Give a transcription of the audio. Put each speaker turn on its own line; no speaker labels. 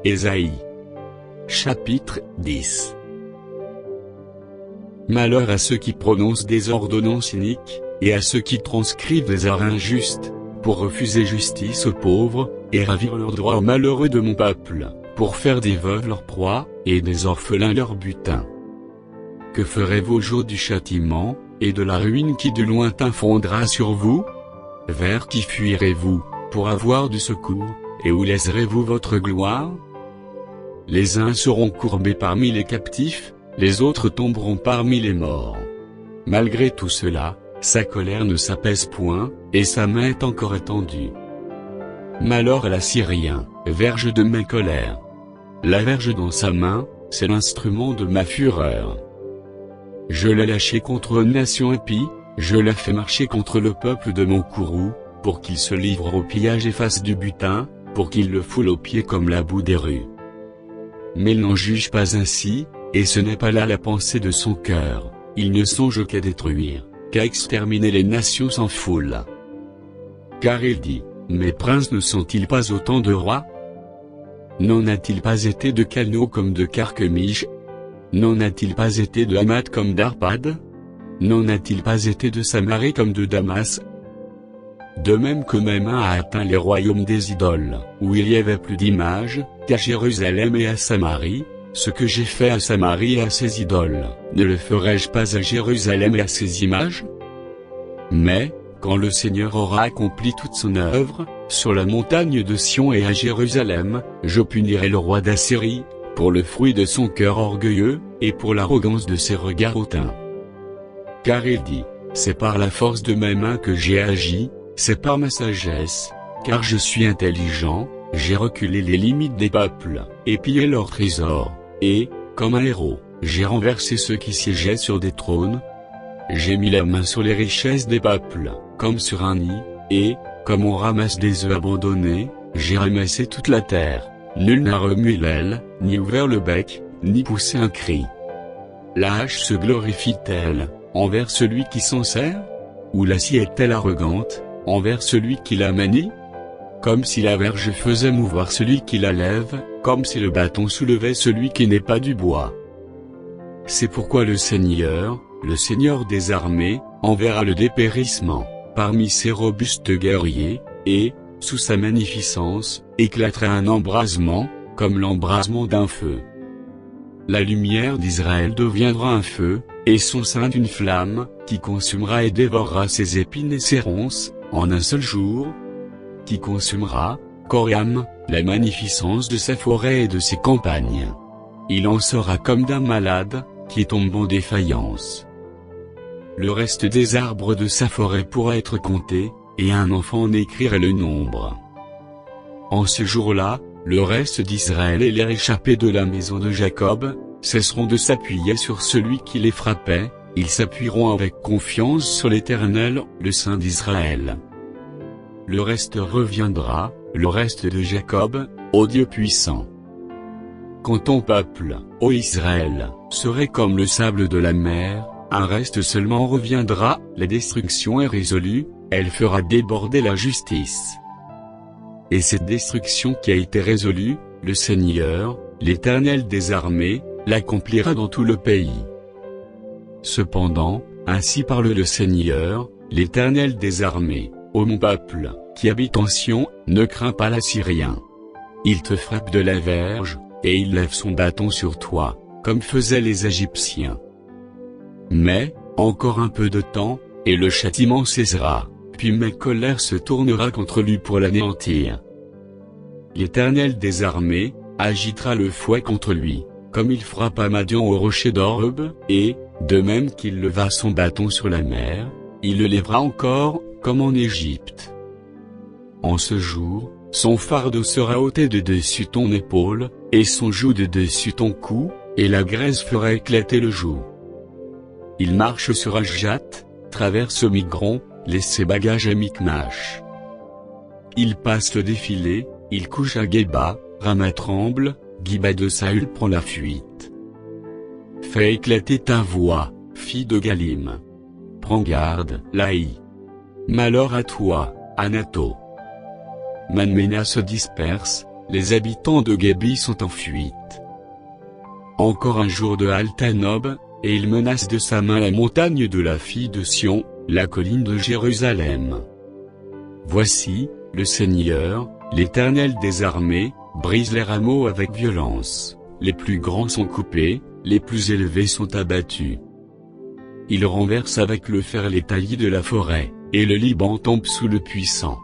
Ésaïe. Chapitre 10. Malheur à ceux qui prononcent des ordonnances iniques, et à ceux qui transcrivent des arrêts injustes, pour refuser justice aux pauvres, et ravir leurs droits aux malheureux de mon peuple, pour faire des veuves leur proie, et des orphelins leur butin. Que ferez-vous au jour du châtiment, et de la ruine qui du lointain fondra sur vous? Vers qui fuirez-vous, pour avoir du secours, et où laisserez-vous votre gloire? Les uns seront courbés parmi les captifs, les autres tomberont parmi les morts. Malgré tout cela, sa colère ne s'apaise point, et sa main est encore étendue. Malheur à l'Assyrien, verge de ma colère. La verge dans sa main, c'est l'instrument de ma fureur. Je l'ai lâché contre une nation impie, je l'ai fait marcher contre le peuple de mon courroux, pour qu'il se livre au pillage et fasse du butin, pour qu'il le foule aux pieds comme la boue des rues. Mais il n'en juge pas ainsi, et ce n'est pas là la pensée de son cœur, il ne songe qu'à détruire, qu'à exterminer les nations sans foule. Car il dit, mes princes ne sont-ils pas autant de rois? N'en a-t-il pas été de Calno comme de Carchemish? N'en a-t-il pas été de Hamath comme d'Arpad? N'en a-t-il pas été de Samarie comme de Damas? De même que ma main a atteint les royaumes des idoles, où il y avait plus d'images, qu'à Jérusalem et à Samarie, ce que j'ai fait à Samarie et à ses idoles, ne le ferai-je pas à Jérusalem et à ses images? Mais, quand le Seigneur aura accompli toute son œuvre, sur la montagne de Sion et à Jérusalem, je punirai le roi d'Assyrie, pour le fruit de son cœur orgueilleux, et pour l'arrogance de ses regards hautains. Car il dit, c'est par la force de mes mains que j'ai agi, c'est par ma sagesse, car je suis intelligent, j'ai reculé les limites des peuples, et pillé leurs trésors, et, comme un héros, j'ai renversé ceux qui siégeaient sur des trônes. J'ai mis la main sur les richesses des peuples, comme sur un nid, et, comme on ramasse des œufs abandonnés, j'ai ramassé toute la terre. Nul n'a remué l'aile, ni ouvert le bec, ni poussé un cri. La hache se glorifie-t-elle, envers celui qui s'en sert? Ou la scie est-elle arrogante, envers celui qui la manie? Comme si la verge faisait mouvoir celui qui la lève, comme si le bâton soulevait celui qui n'est pas du bois. C'est pourquoi le Seigneur des armées, enverra le dépérissement, parmi ses robustes guerriers, et, sous sa magnificence, éclatera un embrasement, comme l'embrasement d'un feu. La lumière d'Israël deviendra un feu, et son sein une flamme, qui consumera et dévorera ses épines et ses ronces, en un seul jour, qui consumera, corps et âme, la magnificence de sa forêt et de ses campagnes. Il en sera comme d'un malade, qui tombe en défaillance. Le reste des arbres de sa forêt pourra être compté, et un enfant en écrirait le nombre. En ce jour-là, le reste d'Israël et les réchappés de la maison de Jacob, cesseront de s'appuyer sur celui qui les frappait, ils s'appuieront avec confiance sur l'Éternel, le Saint d'Israël. Le reste reviendra, le reste de Jacob, ô Dieu puissant. Quand ton peuple, ô Israël, serait comme le sable de la mer, un reste seulement reviendra, la destruction est résolue, elle fera déborder la justice. Et cette destruction qui a été résolue, le Seigneur, l'Éternel des armées, l'accomplira dans tout le pays. Cependant, ainsi parle le Seigneur, l'Éternel des armées, ô mon peuple, qui habite en Sion, ne crains pas l'Assyrien. Il te frappe de la verge, et il lève son bâton sur toi, comme faisaient les Égyptiens. Mais, encore un peu de temps, et le châtiment cessera, puis ma colère se tournera contre lui pour l'anéantir. L'Éternel des armées, agitera le fouet contre lui, comme il frappa Madian au rocher d'Oreb, et, de même qu'il leva son bâton sur la mer, il le lèvera encore, comme en Égypte. En ce jour, son fardeau sera ôté de dessus ton épaule, et son joug de dessus ton cou, et la graisse fera éclater le joug. Il marche sur Ajjat, traverse Migron, laisse ses bagages à Micmash. Il passe le défilé, il couche à Geba, Rama tremble, Giba de Saül prend la fuite. Fais éclater ta voix, fille de Galim. Prends garde, Laï. Malheur à toi, Anato. Manména se disperse, les habitants de Gabi sont en fuite. Encore un jour de halte à Nob, et il menace de sa main la montagne de la fille de Sion, la colline de Jérusalem. Voici, le Seigneur, l'Éternel des armées, brise les rameaux avec violence, les plus grands sont coupés, les plus élevés sont abattus. Il renverse avec le fer les taillis de la forêt, et le Liban tombe sous le puissant.